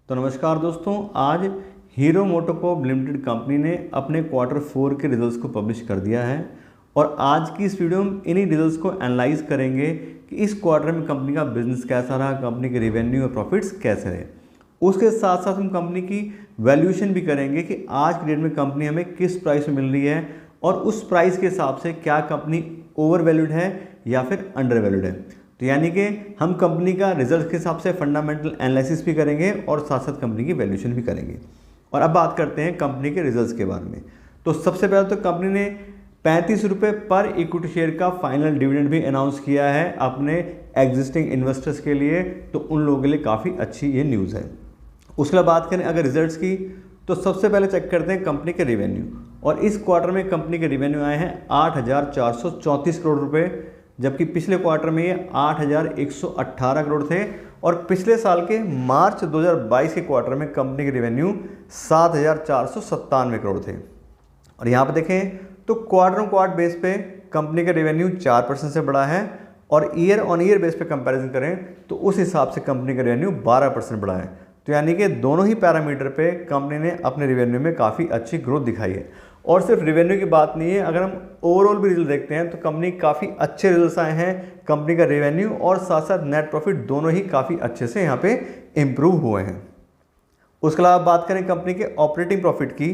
तो नमस्कार दोस्तों, आज हीरो मोटोकॉर्प लिमिटेड कंपनी ने अपने क्वार्टर 4 के रिजल्ट्स को पब्लिश कर दिया है और आज की इस वीडियो में इन्हीं रिजल्ट्स को एनालाइज करेंगे कि इस क्वार्टर में कंपनी का बिजनेस कैसा रहा, कंपनी के रेवेन्यू और प्रॉफिट्स कैसे रहे। उसके साथ साथ हम कंपनी की वैल्यूएशन भी करेंगे कि आज की डेट में कंपनी हमें किस प्राइस में मिल रही है और उस प्राइस के हिसाब से क्या कंपनी ओवर वैल्यूड है या फिर अंडर वैल्यूड है। तो यानी कि हम कंपनी का रिजल्ट के हिसाब से फंडामेंटल एनालिसिस भी करेंगे और साथ साथ कंपनी की वैल्यूएशन भी करेंगे। और अब बात करते हैं कंपनी के रिजल्ट्स के बारे में। तो सबसे पहले तो कंपनी ने 35 रुपये पर इक्विटी शेयर का फाइनल डिविडेंड भी अनाउंस किया है अपने एग्जिस्टिंग इन्वेस्टर्स के लिए, तो उन लोगों के लिए काफ़ी अच्छी ये न्यूज़ है। उसके बाद बात करें अगर रिजल्ट्स की, तो सबसे पहले चेक करते हैं कंपनी के रेवेन्यू। और इस क्वार्टर में कंपनी के रेवेन्यू आए हैं 8,434 करोड़ रुपये, जबकि पिछले क्वार्टर में ये 8,118 करोड़ थे और पिछले साल के मार्च 2022 के क्वार्टर में कंपनी के रेवेन्यू 7,497 करोड़ थे। और यहाँ पर देखें तो क्वार्टर ऑन क्वार्टर बेस पे कंपनी का रेवेन्यू 4% से बढ़ा है और ईयर ऑन ईयर बेस पे कंपैरिजन करें तो उस हिसाब से कंपनी का रेवेन्यू 12% बढ़ा है। तो यानी कि दोनों ही पैरामीटर पे कंपनी ने अपने रेवेन्यू में काफ़ी अच्छी ग्रोथ दिखाई है। और सिर्फ रेवेन्यू की बात नहीं है, अगर हम ओवरऑल भी रिजल्ट देखते हैं तो कंपनी काफ़ी अच्छे रिजल्ट्स आए हैं। कंपनी का रेवेन्यू और साथ साथ नेट प्रॉफिट दोनों ही काफ़ी अच्छे से यहाँ पे इम्प्रूव हुए हैं। उसके अलावा बात करें कंपनी के ऑपरेटिंग प्रॉफिट की,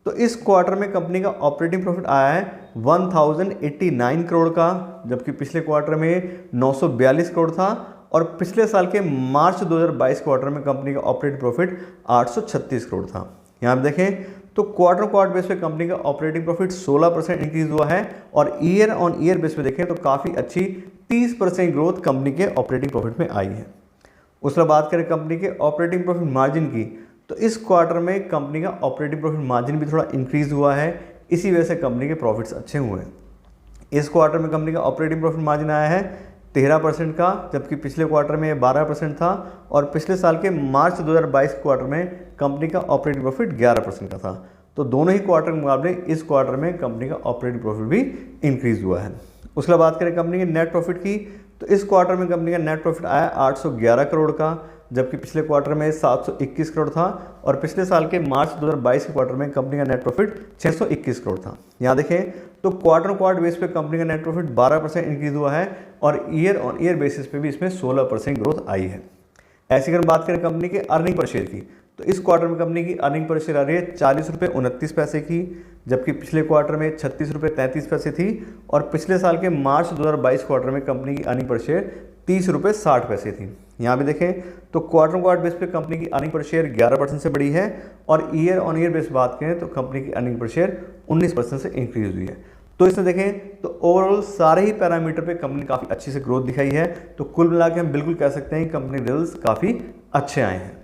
तो इस क्वार्टर में कंपनी का ऑपरेटिंग प्रॉफिट आया है 1089 करोड़ का, जबकि पिछले क्वार्टर में 942 करोड़ था और पिछले साल के मार्च 2022 क्वार्टर में कंपनी का ऑपरेटिंग प्रॉफिट 836 करोड़ था। यहाँ पे देखें तो क्वार्टर बेस पे कंपनी का ऑपरेटिंग प्रॉफिट 16% इंक्रीज हुआ है और ईयर ऑन ईयर बेस पे देखें तो काफ़ी अच्छी 30% ग्रोथ कंपनी के ऑपरेटिंग प्रॉफिट में आई है। उसके बाद बात करें कंपनी के ऑपरेटिंग प्रॉफिट मार्जिन की, तो इस क्वार्टर में कंपनी का ऑपरेटिंग प्रॉफिट मार्जिन भी थोड़ा इंक्रीज हुआ है, इसी वजह से कंपनी के प्रॉफिट्स अच्छे हुए हैं। इस क्वार्टर में कंपनी का ऑपरेटिंग प्रॉफिट मार्जिन आया है 13% का, जबकि पिछले क्वार्टर में 12% था और पिछले साल के मार्च 2022 क्वार्टर में कंपनी का ऑपरेटिंग प्रॉफिट 11% का था। तो दोनों ही क्वार्टर के मुकाबले इस क्वार्टर में कंपनी का ऑपरेटिंग प्रॉफिट भी इंक्रीज हुआ है। उसके बाद बात करें कंपनी के नेट प्रॉफिट की, तो इस क्वार्टर में कंपनी का नेट प्रॉफिट आया 811 करोड़ का, जबकि पिछले क्वार्टर में 721 करोड़ था और पिछले साल के मार्च 2022 के क्वार्टर में कंपनी का नेट प्रॉफिट 621 करोड़ था। यहाँ देखें तो क्वार्टर बेस पे कंपनी का नेट प्रॉफिट 12% इंक्रीज हुआ है और ईयर ऑन ईयर बेसिस पे भी इसमें 16% ग्रोथ आई है। ऐसी अगर बात करें कंपनी के अर्निंग पर शेयर की, तो इस क्वार्टर में कंपनी की अर्निंग पर शेयर आ रही है 40.29 की, जबकि पिछले क्वार्टर में 36.33 थी और पिछले साल के मार्च 2022 क्वार्टर में कंपनी की अर्निंग पर शेयर 30.60 थी। यहाँ भी देखें तो क्वार्टर बेस पे कंपनी की अर्निंग पर शेयर 11% से बढ़ी है और ईयर ऑन ईयर बेस बात करें तो कंपनी की अर्निंग पर शेयर 19% से इंक्रीज हुई है। तो इसमें देखें तो ओवरऑल सारे ही पैरामीटर पे कंपनी काफ़ी अच्छी से ग्रोथ दिखाई है। तो कुल मिला के हम बिल्कुल कह सकते हैं कि कंपनी रिजल्ट्स काफ़ी अच्छे आए हैं।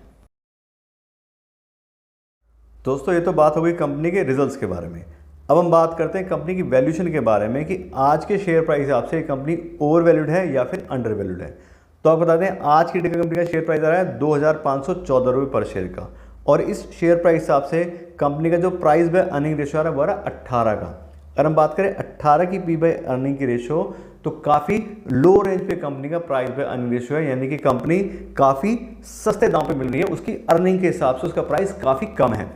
दोस्तों ये तो बात हो गई कंपनी के रिजल्ट्स के बारे में। अब हम बात करते हैं कंपनी की वैल्यूएशन के बारे में कि आज के शेयर प्राइस हिसाब से कंपनी ओवर वैल्यूड है या फिर अंडर वैल्यूड है। तो आप बता दें आज की डेट में कंपनी का शेयर प्राइस आ रहा है 2,514 रुपये पर शेयर का और इस शेयर प्राइस हिसाब से कंपनी का जो प्राइस बाय अर्निंग रेशो आ रहा है वो आ रहा है 18 का। अगर हम बात करें 18 की पी बाय अर्निंग की रेशो, तो काफ़ी लो रेंज पे कंपनी का प्राइस बाय अर्निंग रेशो है, यानी कि कंपनी काफ़ी सस्ते दाम पे मिल रही है, उसकी अर्निंग के हिसाब से उसका प्राइस काफ़ी कम है।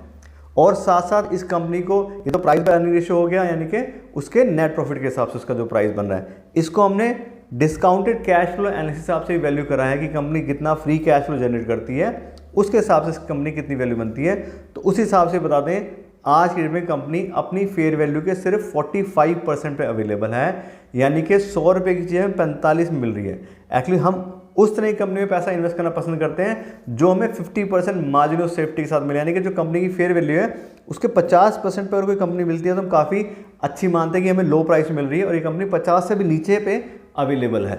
और साथ साथ इस कंपनी को ये तो प्राइस बाय अर्निंग रेशियो हो गया, यानी कि उसके नेट प्रॉफिट के हिसाब से उसका जो प्राइस बन रहा है, इसको हमने डिस्काउंटेड कैश फ्लो एनालिसिस हिसाब से वैल्यू करा है कि कंपनी कितना फ्री कैश फ्लो जनरेट करती है, उसके हिसाब से कंपनी कितनी वैल्यू बनती है। तो उस हिसाब से बता दें आज की डेट में कंपनी अपनी फेयर वैल्यू के सिर्फ 45% पे अवेलेबल है, यानी कि 100 रुपये की चीज़ हमें 45 में मिल रही है। एक्चुअली हम उस तरह की कंपनी में पैसा इन्वेस्ट करना पसंद करते हैं जो हमें 50% मार्जिन ऑफ सेफ्टी के साथ मिले, यानी कि जो कंपनी की फेयर वैल्यू है उसके 50% पर अगर कोई कंपनी मिलती है तो हम काफ़ी अच्छी मानते हैं कि हमें लो प्राइस में मिल रही है और ये कंपनी 50 से भी नीचे पे अवेलेबल है।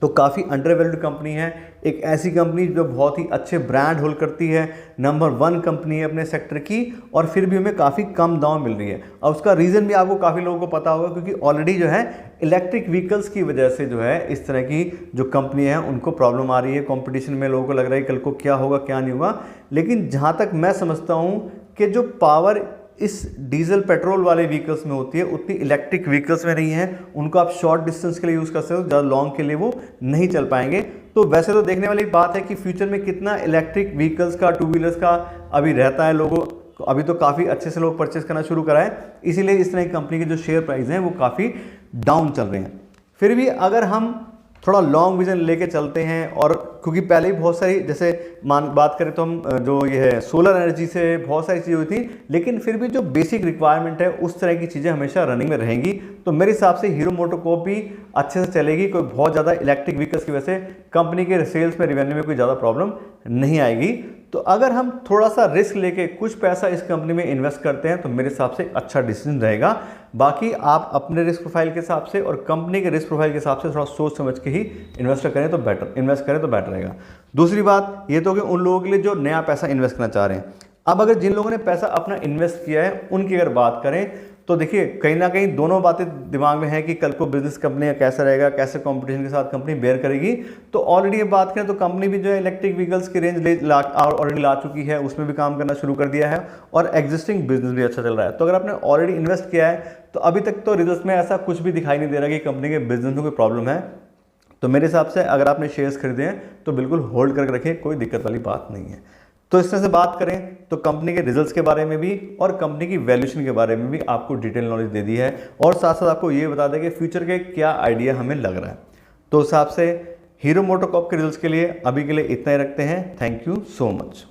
तो काफ़ी अंडर वैल्यूड कंपनी है, एक ऐसी कंपनी जो बहुत ही अच्छे ब्रांड होल्ड करती है, नंबर 1 कंपनी है अपने सेक्टर की और फिर भी हमें काफ़ी कम दाम मिल रही है। और उसका रीज़न भी आपको काफ़ी लोगों को पता होगा, क्योंकि ऑलरेडी जो है इलेक्ट्रिक व्हीकल्स की वजह से जो है इस तरह की जो कंपनी है उनको प्रॉब्लम आ रही है। कॉम्पिटिशन में लोगों को लग रहा है कल को क्या होगा क्या नहीं होगा, लेकिन जहाँ तक मैं समझता हूँ कि जो पावर इस डीजल पेट्रोल वाले व्हीकल्स में होती है उतनी इलेक्ट्रिक व्हीकल्स में नहीं है। उनको आप शॉर्ट डिस्टेंस के लिए यूज़ कर सकते हो, ज़्यादा लॉन्ग के लिए वो नहीं चल पाएंगे। तो वैसे तो देखने वाली बात है कि फ्यूचर में कितना इलेक्ट्रिक व्हीकल्स का, टू व्हीलर्स का अभी रहता है, लोगों अभी तो काफ़ी अच्छे से लोग परचेस करना शुरू करा है, इसीलिए इस तरह की कंपनी के जो शेयर प्राइस हैं वो काफ़ी डाउन चल रहे हैं। फिर भी अगर हम थोड़ा लॉन्ग विजन लेके चलते हैं, और क्योंकि पहले ही बहुत सारी, जैसे बात करें तो हम जो ये है सोलर एनर्जी से बहुत सारी चीज़ें हुई थी, लेकिन फिर भी जो बेसिक रिक्वायरमेंट है उस तरह की चीज़ें हमेशा रनिंग में रहेंगी। तो मेरे हिसाब से हीरो मोटोकॉर्प भी अच्छे से चलेगी, कोई बहुत ज़्यादा इलेक्ट्रिक व्हीकल्स की वजह से कंपनी के सेल्स में, रिवेन्यू में कोई ज़्यादा प्रॉब्लम नहीं आएगी। तो अगर हम थोड़ा सा रिस्क लेके कुछ पैसा इस कंपनी में इन्वेस्ट करते हैं तो मेरे हिसाब से अच्छा डिसीजन रहेगा। बाकी आप अपने रिस्क प्रोफाइल के हिसाब से और कंपनी के रिस्क प्रोफाइल के हिसाब से थोड़ा सोच समझ के ही इन्वेस्ट करें तो बेटर रहेगा। दूसरी बात ये तो कि उन लोगों के लिए जो नया पैसा इन्वेस्ट करना चाह रहे हैं। अब अगर जिन लोगों ने पैसा अपना इन्वेस्ट किया है उनकी अगर बात करें तो देखिए, कहीं ना कहीं दोनों बातें दिमाग में है कि कल को बिजनेस कंपनी कैसा रहेगा, कैसे कंपटीशन के साथ कंपनी बेयर करेगी। तो ऑलरेडी ये बात करें तो कंपनी भी जो है इलेक्ट्रिक व्हीकल्स की रेंज ऑलरेडी ला चुकी है, उसमें भी काम करना शुरू कर दिया है और एग्जिस्टिंग बिजनेस भी अच्छा चल रहा है। तो अगर आपने ऑलरेडी इन्वेस्ट किया है तो अभी तक तो रिजल्ट में ऐसा कुछ भी दिखाई नहीं दे रहा कि कंपनी के बिजनेस में कोई प्रॉब्लम है। तो मेरे हिसाब से अगर आपने शेयर्स खरीदे हैं तो बिल्कुल होल्ड करके रखें, कोई दिक्कत वाली बात नहीं है। तो इस तरह से बात करें तो कंपनी के रिजल्ट्स के बारे में भी और कंपनी की वैल्यूएशन के बारे में भी आपको डिटेल नॉलेज दे दी है, और साथ साथ आपको ये बता दें कि फ्यूचर के क्या आइडिया हमें लग रहा है। तो उस हिसाब से हीरो मोटोकॉर्प के रिजल्ट्स के लिए अभी के लिए इतना ही रखते हैं। Thank you so much.